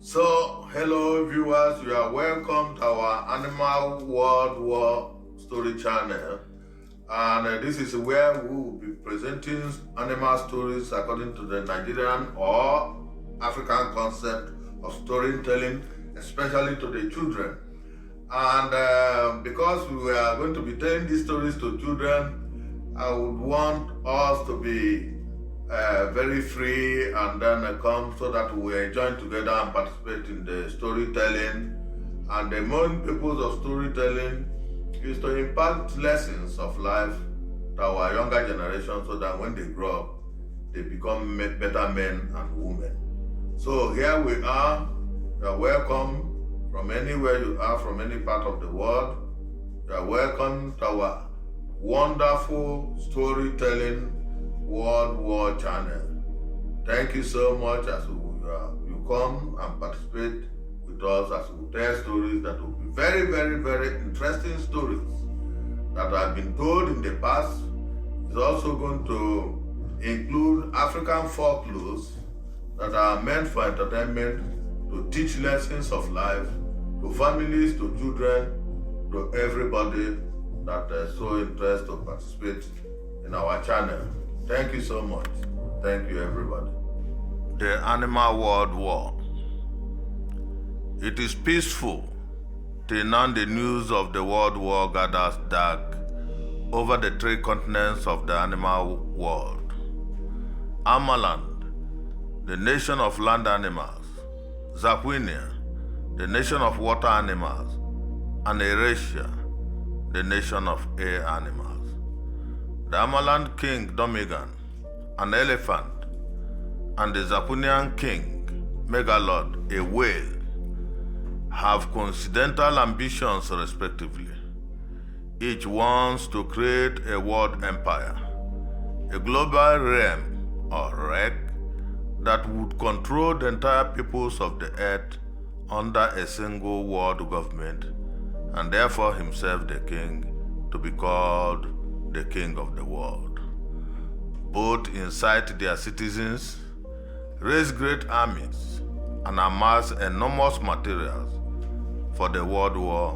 So, hello viewers, you are welcome to our Animal World War Story channel. And this is where we will be presenting animal stories according to the Nigerian or African concept of storytelling, especially to the children. And because we are going to be telling these stories to children, I would want us to be very free and then come so that we join together and participate in the storytelling. And the main purpose of storytelling is to impart lessons of life to our younger generation so that when they grow up, they become better men and women. So here we are. You are welcome from anywhere you are, from any part of the world. You are welcome to our wonderful storytelling World War channel. Thank you so much as you come and participate with us as we tell stories that will be very, very, very interesting stories that have been told in the past. It's also going to include African folklores that are meant for entertainment, to teach lessons of life to families, to children, to everybody that is so interested to participate in our channel. Thank you so much. Thank you, everybody. The Animal World War. It is peaceful till now the news of the World War gathers dark over the three continents of the animal world. Amaland, the nation of land animals, Zapuinia, the nation of water animals, and Eurasia, the nation of air animals. The Amaland king Domigan, an elephant, and the Zapunian king Megalod, a whale, have coincidental ambitions respectively. Each wants to create a world empire, a global realm or wreck that would control the entire peoples of the earth under a single world government, and therefore himself the king, to be called the king of the world. Both incite their citizens, raise great armies, and amass enormous materials for the world war,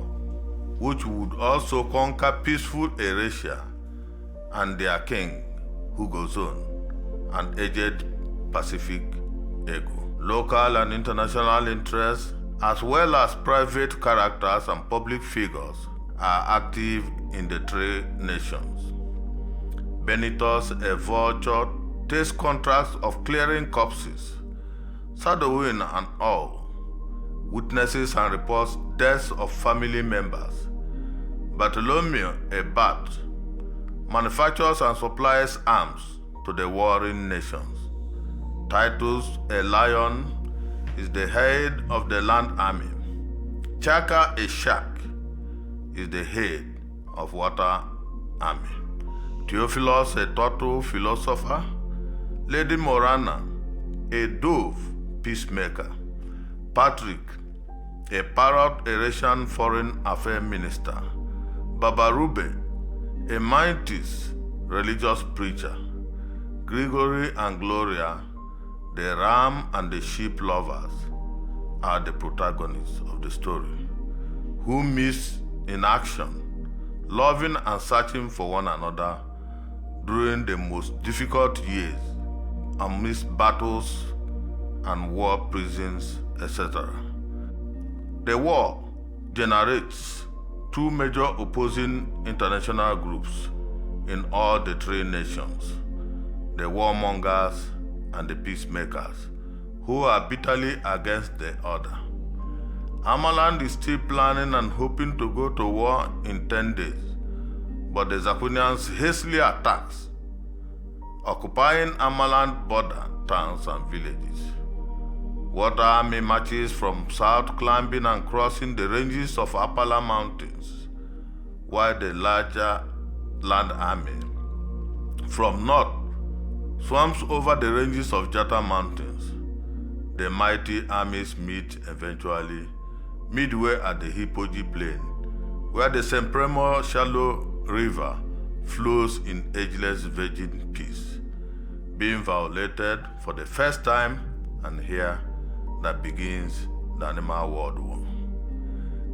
which would also conquer peaceful Eurasia and their king, Hugozone, and aged Pacific Ego. Local and international interests, as well as private characters and public figures, are active in the three nations. Benitos, a vulture, takes contracts of clearing corpses. Sadowin and all witnesses and reports deaths of family members. Bartholomew, a bat, manufactures and supplies arms to the warring nations. Titus, a lion, is the head of the land army. Chaka, a shark, is the head of water army. Theophilus, a turtle philosopher. Lady Morana, a dove peacemaker. Patrick, a parrot Eurasian foreign affairs minister. Babarube, a Mantis religious preacher. Gregory and Gloria, the ram and the sheep lovers, are the protagonists of the story, who meet in action, loving and searching for one another during the most difficult years, amidst battles and war prisons, etc. The war generates two major opposing international groups in all the three nations, the warmongers and the peacemakers, who are bitterly against the other. Amaland is still planning and hoping to go to war in 10 days, but the Zapunians hastily attacks, occupying Amaland border towns and villages. Water army marches from south, climbing and crossing the ranges of Appala Mountains, while the larger land army from north swamps over the ranges of Jata Mountains. The mighty armies meet eventually midway at the Hipoji Plain, where the Sempremo shallow river flows in ageless virgin peace, being violated for the first time, and here that begins the Animal World War.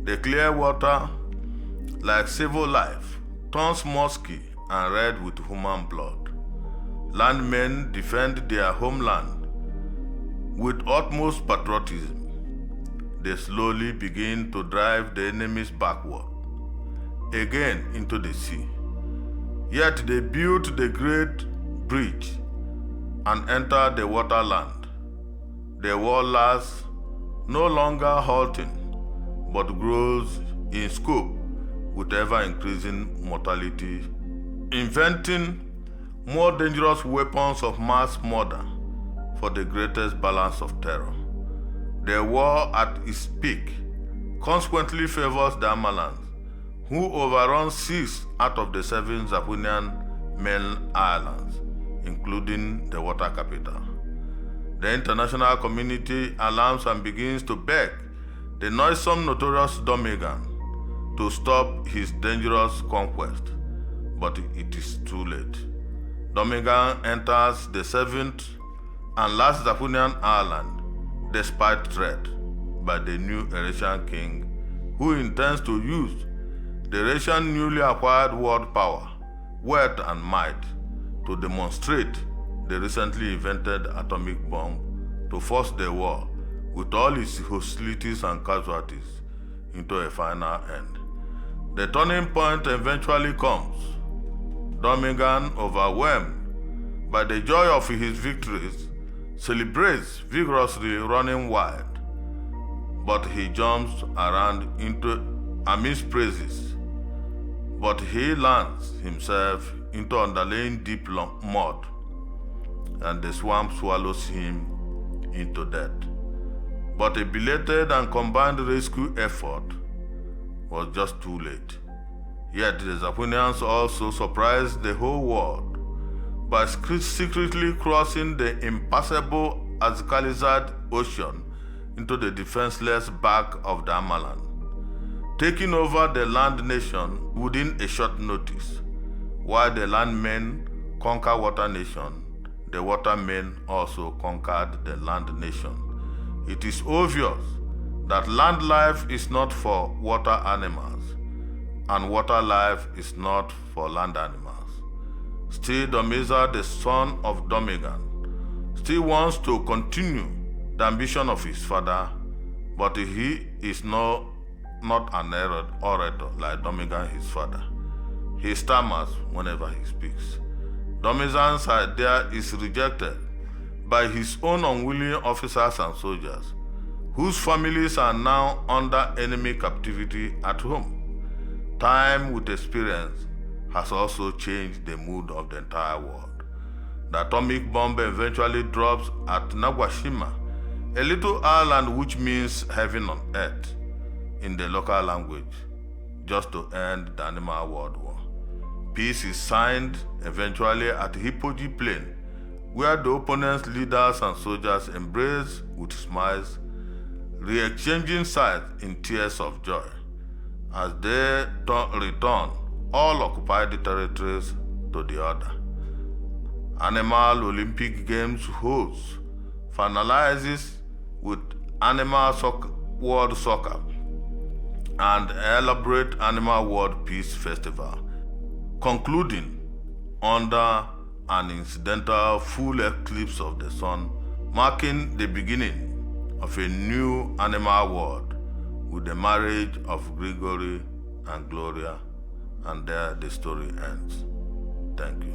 The clear water, like civil life, turns musky and red with human blood. Landmen defend their homeland with utmost patriotism. They slowly begin to drive the enemies backward, again into the sea. Yet they build the great bridge and enter the waterland. The war lasts, no longer halting, but grows in scope with ever-increasing mortality, inventing more dangerous weapons of mass murder for the greatest balance of terror. The war at its peak consequently favors the Amalans, who overrun 6 out of the 7 Zapunian main islands, including the water capital. The international community alarms and begins to beg the noisome notorious Domigan to stop his dangerous conquest, but it is too late. Domigan enters the 7th and last Zapunian island despite threat by the new Eurasian king, who intends to use the Eurasian newly acquired world power, wealth and might to demonstrate the recently invented atomic bomb to force the war with all its hostilities and casualties into a final end. The turning point eventually comes. Domigan, overwhelmed by the joy of his victories, celebrates vigorously, running wild, but he jumps around amidst praises, but he lands himself into underlaying deep mud, and the swamp swallows him into death. But a belated and combined rescue effort was just too late. Yet the Zapunians also surprised the whole world by secretly crossing the impassable Azkalizad Ocean into the defenseless back of the Amalan, taking over the land nation within a short notice. While the landmen conquer water nation, the watermen also conquered the land nation. It is obvious that land life is not for water animals, and water life is not for land animals. Still, Domeza, the son of Domigan, still wants to continue the ambition of his father, but he is not an orator like Domigan, his father. He stammers whenever he speaks. Domizan's idea is rejected by his own unwilling officers and soldiers, whose families are now under enemy captivity at home. Time with experience has also changed the mood of the entire world. The atomic bomb eventually drops at Naguashima, a little island which means heaven on earth in the local language, just to end the Animal World War. Peace is signed eventually at Hippoji Plain, where the opponent's leaders and soldiers embrace with smiles, re-exchanging sides in tears of joy as they return all occupied territories to the order. Animal Olympic Games host finalizes with Animal World Soccer and elaborate Animal World Peace Festival, concluding under an incidental full eclipse of the sun, marking the beginning of a new animal world with the marriage of Grigory and Gloria, and there the story ends. Thank you.